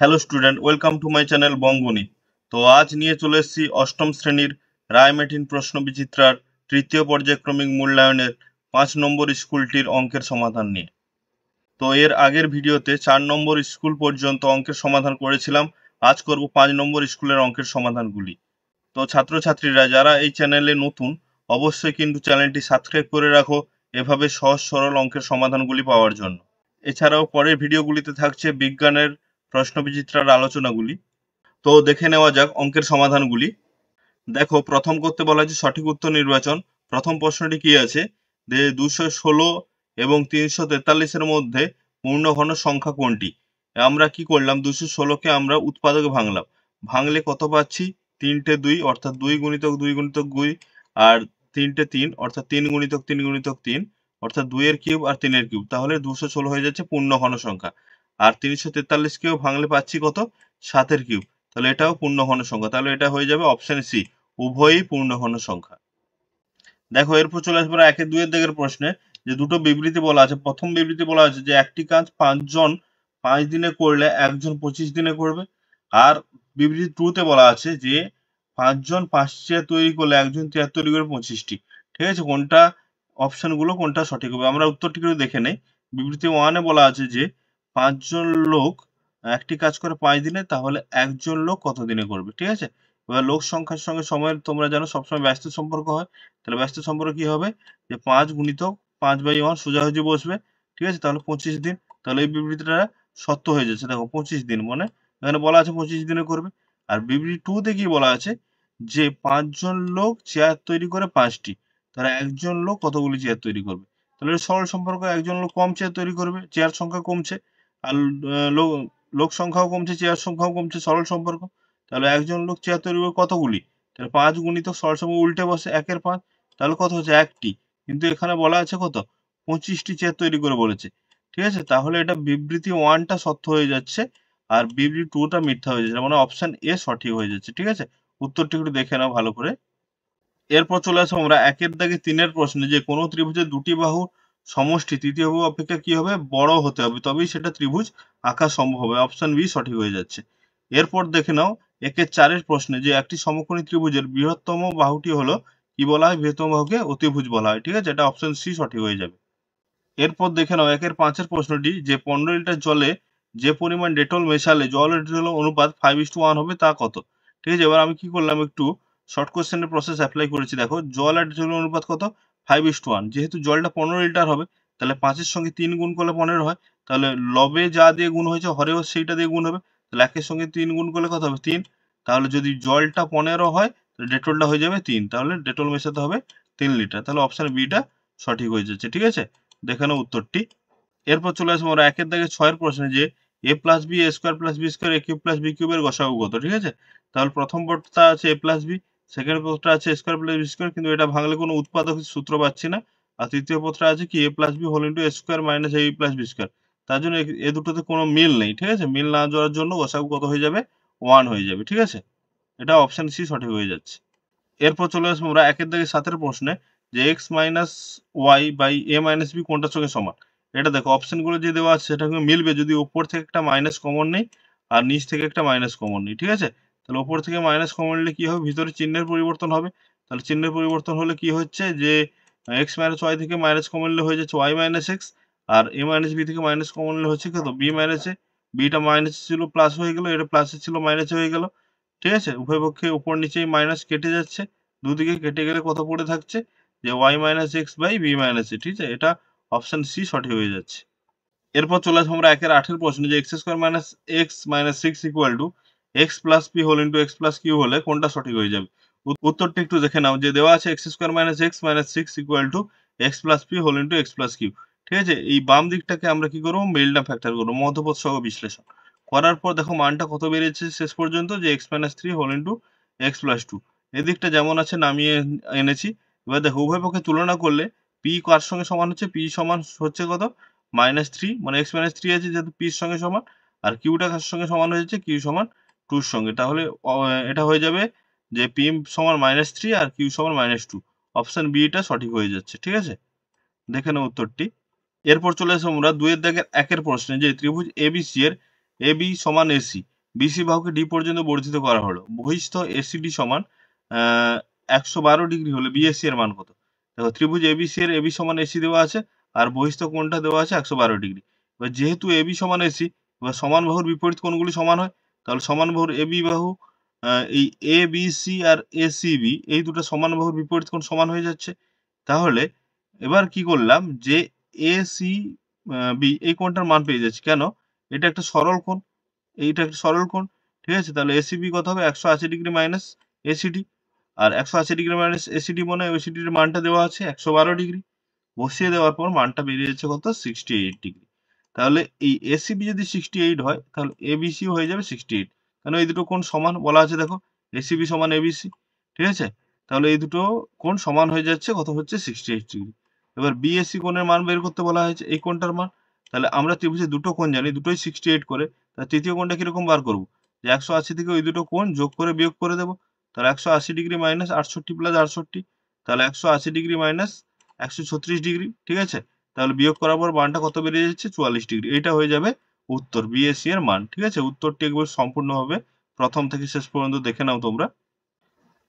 Hello student, welcome to my channel বঙ্গনি। তো আজ নিয়ে চলে এসেছি অষ্টম শ্রেণীর রায়মেটিন প্রশ্ন বিচিত্রার তৃতীয় পর্যায়ক্রমিক মূল্যায়নের 5 নম্বর স্কুলটির অঙ্কের সমাধান নিয়ে। তো এর আগের ভিডিওতে 4 নম্বর স্কুল পর্যন্ত অঙ্কের সমাধান করেছিলাম। আজ করব 5 নম্বর স্কুলের অঙ্কের সমাধানগুলি। তো ছাত্রছাত্রীরা যারা এই চ্যানেলে নতুন, অবশ্যই কিন্তু চ্যানেলটি সাবস্ক্রাইব করে রাখো এভাবে সহজ সরল অঙ্কের সমাধানগুলি পাওয়ার জন্য। এছাড়াও পরের ভিডিওগুলিতে থাকছে বিজ্ঞানের প্রশ্নবিচিত্রার আলোচনাগুলি। তো দেখে নেওয়া যাক অঙ্কের সমাধানগুলি। দেখো, প্রথম করতে বলা হয়েছে সঠিক উত্তর নির্বাচন। প্রথম প্রশ্নটি কি আছে, যে 216 এবং 343-এর মধ্যে পূর্ণঘন সংখ্যা কোনটি? আমরা কি করলাম, 216-কে আমরা উৎপাদকে ভাঙলাম। ভাঙলে কত পাচ্ছি? 3টে 2, অর্থাৎ 2 গুণিতক 2 গুণিতক 2, আর 3টে 3, অর্থাৎ 3 গুণিতক 3 গুণিতক 3, অর্থাৎ 2 এর কিউব আর 3 এর কিউব। তাহলে 216 হয়ে যাচ্ছে পূর্ণঘন সংখ্যা। আর 343-কেও ভাঙলে পাচ্ছি কত? 7 এর কিউব। তাহলে এটাও পূর্ণঘন সংখ্যা। তাহলে এটা হয়ে যাবে অপশন সি, উভয়ই পূর্ণঘন সংখ্যা। দেখো, এরপর চলে আসবো 1-2 দাগের প্রশ্নে, যে দুটো বিবৃতি বলা আছে। প্রথম বিবৃতি বলা আছে যে একটি কাজ 5 জন 5 দিনে করলে একজন 25 দিনে করবে। আর বিবৃতি 2-তে বলা আছে যে 5 জন 5 চেয়ার তৈরি করলে একজন চেয়ার তৈরি করে 25টি। ঠিক আছে, কোনটা অপশনগুলো কোনটা সঠিক হবে আমরা উত্তরটি করে দেখে নেই। বিবৃতি 1-এ বলা আছে যে 5 জন লোক একটি কাজ করে 5 দিনে, তাহলে একজন লোক কত দিনে করবে। ঠিক আছে, এবার লোক সংখ্যার সঙ্গে সময়ের তোমরা জানো সবসময় ব্যস্ত সম্পর্ক হয়। তাহলে ব্যস্ত সম্পর্ক কি হবে, যে 5 গুণিতক 5/1 সোজাসুজি বসবে। ঠিক আছে, তাহলে 25 দিন। তাহলে এই বিবৃতিটা সত্য হয়ে যাচ্ছে। দেখো, 25 দিন মানে এখানে বলা আছে 25 দিনে করবে। আর বিবৃতি 2-তে কি বলা আছে, যে 5 জন লোক চেয়ার তৈরি করে 5টি, তাহলে একজন লোক কতগুলি চেয়ার তৈরি করবে। তাহলে এটা সরল সম্পর্ক, একজন লোক কম চেয়ার তৈরি করবে, চেয়ার সংখ্যা কমছে। আর লোক সংখ্যাও কমছে, চেয়ার সংখ্যাও কমছে, সরল সম্পর্ক। তাহলে একজন লোক চেয়ার তৈরি করবে কতগুলি, তাহলে 5 গুণিতক সরল সম্পর্ক উল্টে বসে 1-এর 5, তাহলে কত হচ্ছে 1টি। কিন্তু এখানে বলা আছে কত, 25টি চেয়ার তৈরি করে বলেছে। ঠিক আছে, তাহলে এটা বিবৃতি 1টা সত্য হয়ে যাচ্ছে আর বিবৃতি 2টা মিথ্যা হয়ে যাচ্ছে, মানে অপশন এ সঠিক হয়ে যাচ্ছে। ঠিক আছে, উত্তরটি একটু দেখে নাও ভালো করে। এরপর চলে আসবো আমরা 1-3-এর প্রশ্নে, যে কোনো ত্রিভুজের দুটি বাহুর সমষ্টি তৃতীয় বাহু অপেক্ষা কি হবে, বড় হতে হবে, তবেই সেটা ত্রিভুজ আঁকা সম্ভব হবে। অপশন বি সঠিক হয়ে যাচ্ছে। এরপর দেখে নাও 1-4-এর প্রশ্নে, যে একটি সমকোণী ত্রিভুজের বৃহত্তম বাহুটি হলো কি বলা হয়, বৃহত্তম বাহুকে অতিভুজ বলা হয়। ঠিক আছে, এটা অপশন সি সঠিক হয়ে যাবে। এরপর দেখে নাও 1-5-এর প্রশ্নটি, যে 15 লিটার জলে যে পরিমাণ ডেটল মেশালে জল ও ডেটলের অনুপাত 5:1 হবে তা কত? ঠিক আছে, এবার আমি কি করলাম, একটু শর্ট কোশ্চেনের প্রসেস অ্যাপ্লাই করেছি। দেখো, জল আর ডেটলের অনুপাত কত, 5:1। যেহেতু জলটা 15 লিটার হবে, তাহলে 5-এর সঙ্গে 3 গুণ করলে 15 হয়। তাহলে লবে যা দিয়ে গুণ হয়েছে হরেও সেইটা দিয়ে গুণ হবে। তাহলে 1-এর সঙ্গে 3 গুণ করলে কত হবে, 3। তাহলে যদি জলটা 15 হয়, তাহলে ডেটলটা হয়ে যাবে 3। তাহলে ডেটল মেশাতে হবে 3 লিটার। তাহলে অপশন বিটা সঠিক হয়ে যাচ্ছে। ঠিক আছে, দেখে নাও উত্তরটি। এরপর চলে আসবো আমরা 1-6-এর প্রশ্নে, যে a plus B a square plus B square a cube plus B কিউবের গসাগু কত? ঠিক আছে, তাহলে প্রথম পদটা আছে a প্লাস বি, সেকেন্ড পদটা আছে a square plus B square, কিন্তু এটা ভাঙলে কোনো উৎপাদক সূত্র পাচ্ছি না। আর তৃতীয় পদটা আছে কি a plus B whole into a square minus a plus B square. তার জন্য এ দুটোতে কোনো মিল নেই। ঠিক আছে, মিল না যাওয়ার জন্য গসাগু কত হয়ে যাবে, 1 হয়ে যাবে। ঠিক আছে, এটা অপশন সি সঠিক হয়ে যাচ্ছে। এরপর চলে আসবো আমরা 1-7-এর প্রশ্নে, যে X minus Y by A minus B কোনটার সঙ্গে সমান। এটা দেখো, অপশনগুলো যে দেওয়া আছে সেটা কিন্তু মিলবে যদি ওপর থেকে একটা মাইনাস কমন নেই আর নিচ থেকে একটা মাইনাস কমন নেই। ঠিক আছে, তাহলে ওপর থেকে মাইনাস কমন নিলে কি হবে, ভিতরে চিহ্নের পরিবর্তন হবে। তাহলে চিহ্নের পরিবর্তন হলে কি হচ্ছে, যে এক্স মাইনাস ওয়াই থেকে মাইনাস কমন নিলে হয়ে যাচ্ছে ওয়াই মাইনাস এক্স, আর এ মাইনাস বি থেকে মাইনাস কমন নিলে হচ্ছে কত, বি মাইনাস এ। বিটা মাইনাস ছিল প্লাস হয়ে গেল, এটা প্লাসে ছিল মাইনাস হয়ে গেল। ঠিক আছে, উভয় পক্ষে উপর নিচেই মাইনাস কেটে যাচ্ছে। দুদিকে কেটে গেলে কত পড়ে থাকছে, যে Y minus X by B minus A. ঠিক আছে, এটা অপশন সি সঠিক হয়ে যাচ্ছে। এরপর চলে আসবো আমরা 1-8-এর প্রশ্ন, যে X square minus X minus six equal to X plus P whole into X plus Q হলে কোনটা সঠিক হয়ে যাবে। উত্তরটি একটু দেখে নাও, যে দেওয়া আছে X square minus X minus six equal to X plus P whole into X plus Q. ঠিক আছে, এই বাম দিকটাকে আমরা কি করবো, মিলটা ফ্যাক্টর করবো, মধ্যপদ সহ বিশ্লেষণ করার পর দেখো মানটা কত বেরিয়েছে শেষ পর্যন্ত, যে X minus three whole into X plus two. এদিকটা যেমন আছে নামিয়ে এনেছি। এবার দেখো, উভয় পক্ষে তুলনা করলে পি কার সঙ্গে সমান হচ্ছে, পি সমান হচ্ছে কত, -3, মানে x - 3 আছে যেহেতু p এর সঙ্গে সমান। আর কিউটা কার সঙ্গে সমান হয়েছে, q সমান 2 এর সঙ্গে। তাহলে এটা হয়ে যাবে যে p সমান -3 আর q সমান -2। অপশন বি টা সঠিক হয়ে যাচ্ছে। ঠিক আছে, দেখে নাও উত্তরটি। এরপর চলে আসবো আমরা 2-এর দাগের 1-এর প্রশ্নে, যে ত্রিভুজ ABC এর এবি সমান এসি, বিসি বাহুকে ডি পর্যন্ত বর্ধিত করা হলো। বহিস্থ এসিডি সমান 112 ডিগ্রি হলে বিএসি এর মান কত? দেখো ত্রিভুজ এবিসি এর এবি সমান এসি দেওয়া আছে আর বহিস্থ কোণটা দেওয়া আছে 112 ডিগ্রি। এবার যেহেতু এবি সমান এসি, এবার সমান বাহুর বিপরীত কোণগুলি সমান হয়, তাহলে সমান বাহুর এবি বাহু এই এ বি সি আর এ সি বি এই দুটো সমান বাহুর বিপরীত কোণ সমান হয়ে যাচ্ছে। তাহলে এবার কি করলাম যে এ সি বি এই কোণটার মান পেয়ে যাচ্ছি। কেন? এটা একটা সরল কোণ, এইটা একটা সরল কোণ, ঠিক আছে? তাহলে এসিবি কত হবে? 180 ডিগ্রি মাইনাস এসিডি, আর 180 ডিগ্রি মাইনাস এসিডি মানে এসিডির মানটা দেওয়া আছে 112 ডিগ্রি। বসিয়ে দেওয়ার পর মানটা বেরিয়ে যাচ্ছে কত? 68 ডিগ্রি। তাহলে এই এসিবি যদি 68 হয় তাহলে এবিসি হয়ে যাবে 68। কেন? এই দুটো কোণ সমান বলা আছে দেখো, এসিবি সমান এবিসি, ঠিক আছে? তাহলে এই দুটো কোণ সমান হয়ে যাচ্ছে, কত হচ্ছে? 68 ডিগ্রি। এবার বিএসি কোণের মান বের করতে বলা হয়েছে, এই কোণটার মান। তাহলে আমরা ত্রিভুজে দুটো কোণ জানি, দুটোই 68 করে। তাহলে তৃতীয় কোণটা কিরকম বার করব? যে 180 থেকে ওই দুটো কোণ যোগ করে বিয়োগ করে দেব। তাহলে 180 ডিগ্রি মাইনাস 68 প্লাস 68, তাহলে 180 ডিগ্রি মাইনাস 136 ডিগ্রি, ঠিক আছে? তাহলে বিয়োগ করার পর মানটা কত বেরিয়ে যাচ্ছে? 44 ডিগ্রি। এটা হয়ে যাবে উত্তর, বিএসি এর মান, ঠিক আছে? উত্তরটি একবার সম্পূর্ণভাবে প্রথম থেকে শেষ পর্যন্ত দেখে নাও তোমরা।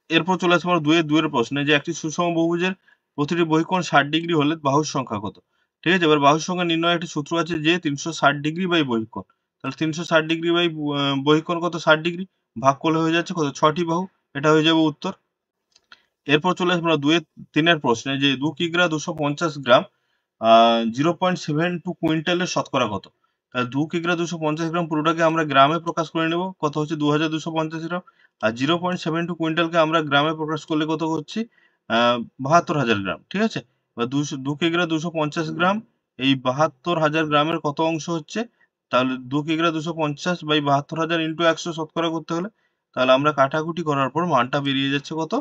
এরপর চলে আসবো আমরা 2 এর প্রশ্নে, যে একটি সুষম বহুভুজের প্রতিটি বহিকোণ 60 ডিগ্রি হলে বাহুর সংখ্যা কত? ঠিক আছে? এবার বাহুর সংখ্যা নির্ণয়ের একটি সূত্র আছে যে 360 ডিগ্রি বাই বহিকোণ। তাহলে 360 ডিগ্রি বাই বহিকোণ কত? 60 ডিগ্রি। ভাগ করলে হয়ে যাচ্ছে কত? 6টি বাহু। এটা হয়ে যাবে উত্তর। এরপর চলে আসবো আমরা 3-এর প্রশ্নে, যে 2 কিগ্রা 250 গ্রাম 0.72 কুইন্টালের শতকরা কত? তাহলে 2 কিগ্রা 250 গ্রাম পুরোটাকে আমরা গ্রামে প্রকাশ করে নেব, কত হচ্ছে? 2250 গ্রাম। আর 0.72 কুইন্টালকে আমরা গ্রামে প্রকাশ করলে কত হচ্ছে? 72,000 গ্রাম, ঠিক আছে? এবার 2 কিগ্রা 250 গ্রাম এই 72,000 গ্রামের কত অংশ হচ্ছে? তাহলে 2 কিগ্রা 250 বাই 72,000 ইন্টু 100 শতকরা করতে হলে, তাহলে আমরা কাটাকুটি করার পর মানটা বেরিয়ে যাচ্ছে কত?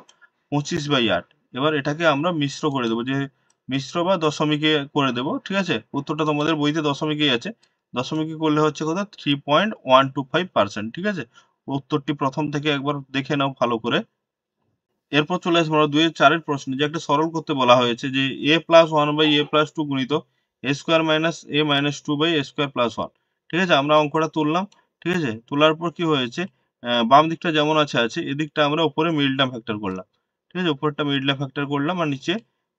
25/8। এবার এটাকে আমরা মিশ্র করে দেবো, যে মিশ্র বা দশমিকে করে দেবো, ঠিক আছে? উত্তরটা তোমাদের বইতে দশমিকেই আছে। দশমিকে করলে হচ্ছে কত? 3.125%, ঠিক আছে? উত্তরটি প্রথম থেকে একবার দেখে নাও ভালো করে। এরপর চলে আসবো আমরা 2-4 প্রশ্নে, যে একটা সরল করতে বলা হয়েছে, যে a প্লাস 1/a+2 গুণিত a square minus a minus 2/a²+1, ঠিক আছে? আমরা অঙ্কটা তুললাম, ঠিক আছে? তোলার পর কি হয়েছে? বাম দিকটা যেমন আছে এদিকটা আমরা উপরে মিডল টার্ম ফ্যাক্টর করলাম, ঠিক আছে? উপরটা মিডল টার্ম ফ্যাক্টর করলাম আর নিচে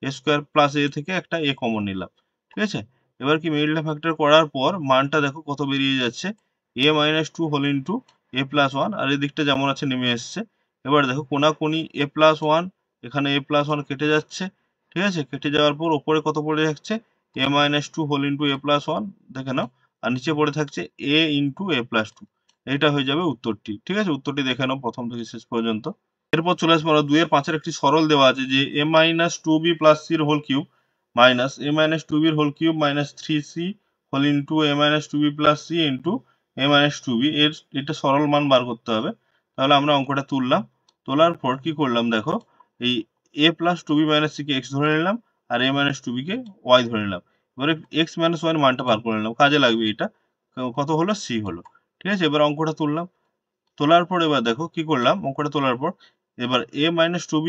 a স্কোয়ার প্লাস a থেকে একটা a কমন নিলাম, ঠিক আছে? এবার কি মিডল টার্ম ফ্যাক্টর করার পর মানটা দেখো কত বেরিয়ে যাচ্ছে? a minus 2 whole into a+1, আর এদিকটা যেমন আছে নেমে এসছে। এবার দেখো কোনাকুনি a+1, এখানে a+1 কেটে যাচ্ছে, ঠিক আছে? কেটে যাওয়ার পর ওপরে কত পড়ে যাচ্ছে? a minus 2 whole into a+1, দেখে নাও। আর নিচে পড়ে থাকছে a ইন্টু a+2। এইটা হয়ে যাবে উত্তরটি, ঠিক আছে? উত্তরটি দেখে নাও প্রথম থেকে শেষ পর্যন্ত। এরপর চলে আসবো আমরা 2-5 একটি সরল দেওয়া আছে, যে a minus 2b plus c এর whole cube minus a minus 2b এর whole cube minus 3c whole into a minus 2b plus c into a minus 2b এর এটা সরল মান বার করতে হবে। তাহলে আমরা অঙ্কটা তুললাম, তোলার পর কি করলাম দেখো, এই a plus 2b minus c K x ধরে নিলাম আর a minus 2b K y ধরে নিলাম। এবারে x মাইনাস y এর মানটা বার করে নিলাম, কাজে লাগবে এটা। কত হলো? c হলো, ঠিক আছে? এবার অঙ্কটা তুললাম, তোলার পর এবার দেখো কি করলাম, অঙ্কটা তোলার পর এবার a minus 2b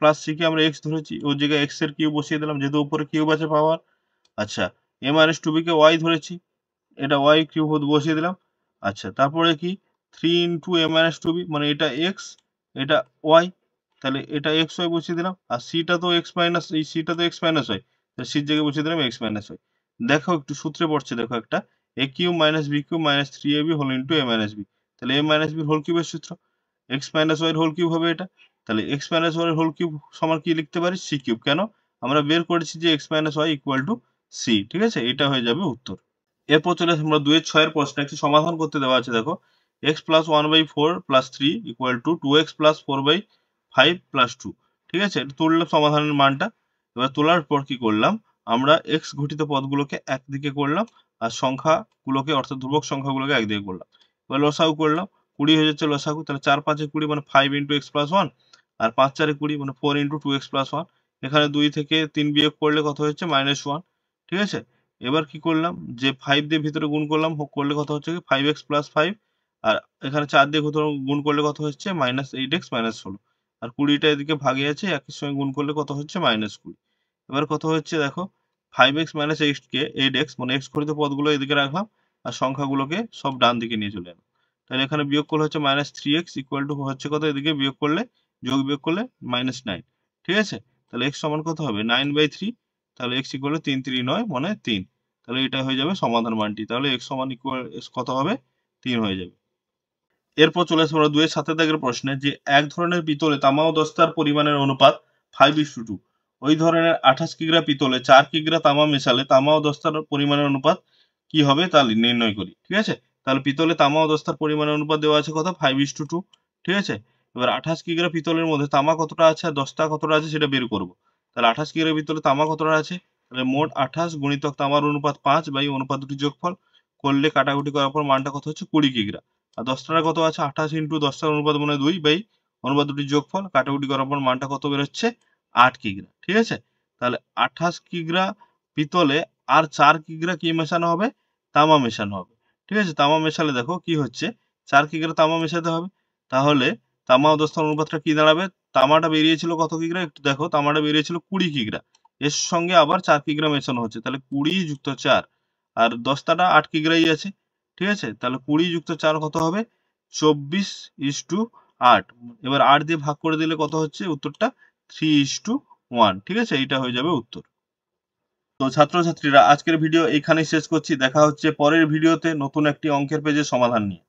plus c কে আমরা x ধরেছি, ওর জায়গায় x এর কিউব বসিয়ে দিলাম, যেহেতু উপরে কিউব আছে পাওয়ার। আচ্ছা, a minus 2b K y ধরেছি, এটা y কিউব বসিয়ে দিলাম। আচ্ছা, তারপরে কি? 3 ইন্টু a মাইনাস 2b মানে এটা x, এটা y, তাহলে এটা x y বসিয়ে দিলাম। আর c-টা তো x মাইনাস, এই c-টা তো x মাইনাস y, তাহলে c-র জায়গায় বসিয়ে দিলাম x মাইনাস y। দেখো একটু সূত্রে পড়ছে, দেখো একটা a cube minus b cube minus 3ab whole into a minus b, তাহলে a মাইনাস b হোল কিউবের সূত্র x মাইনাস y এর হোল কিউব হবে এটা। তাহলে x মাইনাস y এর হোল কিউব সমান কি লিখতে পারি? c cube. কেন? আমরা বের করেছি যে x minus y equal to c, ঠিক আছে? এটা হয়ে যাবে উত্তর। এরপর চলে আসি আমরা 2-6 প্রশ্নে, একটি সমাধান করতে দেওয়া আছে দেখো, x plus 1/4 plus 3 equal to 2x plus 4/5 plus 2, ঠিক আছে? এটা তুললাম সমাধানের মানটা। এবার তোলার পর কি করলাম, আমরা x ঘটিত পদগুলোকে একদিকে করলাম আর সংখ্যাগুলোকে অর্থাৎ ধ্রুবক সংখ্যাগুলোকে একদিকে করলাম। এবার লসাগু করলাম, 20 হয়ে যাচ্ছে লসাগু, তাহলে 4-5 20 মানে 5 ইন্টু x প্লাস 1, আর 5-4 20 মানে 4 ইন্টু 2x প্লাস 1। এখানে 2 থেকে 3 বিয়োগ করলে কত হচ্ছে? -1, ঠিক আছে? এবার কি করলাম, যে 5 দিয়ে ভিতরে গুণ করলাম, করলে কত হচ্ছে? 5x প্লাস 5, আর এখানে 4 দিয়ে গুণ করলে কত হচ্ছে? -8x মাইনাস 16, আর 20টা এদিকে ভাগে আছে, একই সঙ্গে গুণ করলে কত হচ্ছে? -20। এবার কত হচ্ছে দেখো, 5x মাইনাস 8 কে 8x মানে x ঘটিত পদগুলো এদিকে রাখলাম, আর সংখ্যাগুলোকে সব ডান দিকে নিয়ে চলে যাবে। তাহলে এখানে বিয়োগ করলে হচ্ছে -3x ইকুয়াল টু হচ্ছে কত, এদিকে বিয়োগ করলে যোগ বিয়োগ করলে -9। ঠিক আছে, তাহলে x সমান কত হবে 9/3। তাহলে x ইকুয়াল 3 3 9 মানে 3। তাহলে এটা হয়ে যাবে সমাধান মানটি। তাহলে x সমান ইকুয়াল কত হবে 3 হয়ে যাবে। এরপর চলে আসবো আমরা 2-7 দাগের প্রশ্নে, যে এক ধরনের পিতলে তামা ও দস্তার পরিমাণের অনুপাত 5:2। ওই ধরনের 28 কিগ্রা পিতলে 4 কিগ্রা তামা মেশালে তামা ও দস্তার পরিমাণের অনুপাত কি হবে তা নির্ণয় করি। ঠিক আছে, তাহলে পিতলে তামা ও দস্তার পরিমাণের অনুপাত দেওয়া আছে কত 5:2। ঠিক আছে, এবার 28 কিগ্রা পিতলের মধ্যে তামা কতটা আছে আর দস্তা কতটা আছে সেটা বের করব। তাহলে 28 কিগ্রা পিতলে তামা কতটা আছে, তাহলে মোট 28 গুণিতক তামার অনুপাত 5 বাই অনুপাত দুটি যোগফল করলে কাটাকুটি করার পর মানটা কত হচ্ছে 20 কিগ্রা। আর দশটার কত আছে 28 ইন্টু 10টার অনুপাত মানে 2 বাই অনুপাত দুটি যোগফল কাটাকুটি করার পর মানটা কত বেরোচ্ছে 8 কিগ্রা। ঠিক আছে, তাহলে 28 কিগ্রা পিতলে আর 4 কিগ্রা কি মেশানো হবে, তামা মেশানো হবে। ঠিক আছে, তামা মেশালে দেখো কি হচ্ছে 4 কিগ্রা তামা মেশাতে হবে। তাহলে তামা ও দস্তার অনুপাতটা কি দাঁড়াবে, তামাটা বেরিয়েছিল কত কিগ্রা একটু দেখো, তামাটা বেরিয়েছিল 20 কিগ্রা, এর সঙ্গে আবার 4 কিগ্রা মেশানো হচ্ছে, তাহলে 20 যুক্ত 4, আর দস্তাটা 8 কিগ্রাই আছে। ঠিক আছে, তাহলে 20 যুক্ত 4 কত হবে 24:8। এবার 8 দিয়ে ভাগ করে দিলে কত হচ্ছে উত্তরটা 3:1। ঠিক আছে, এইটা হয়ে যাবে উত্তর। তো ছাত্রছাত্রীরা আজকের ভিডিও এইখানেই শেষ করছি, দেখা হচ্ছে পরের ভিডিওতে নতুন একটি অঙ্কের পেজের সমাধান নিয়ে।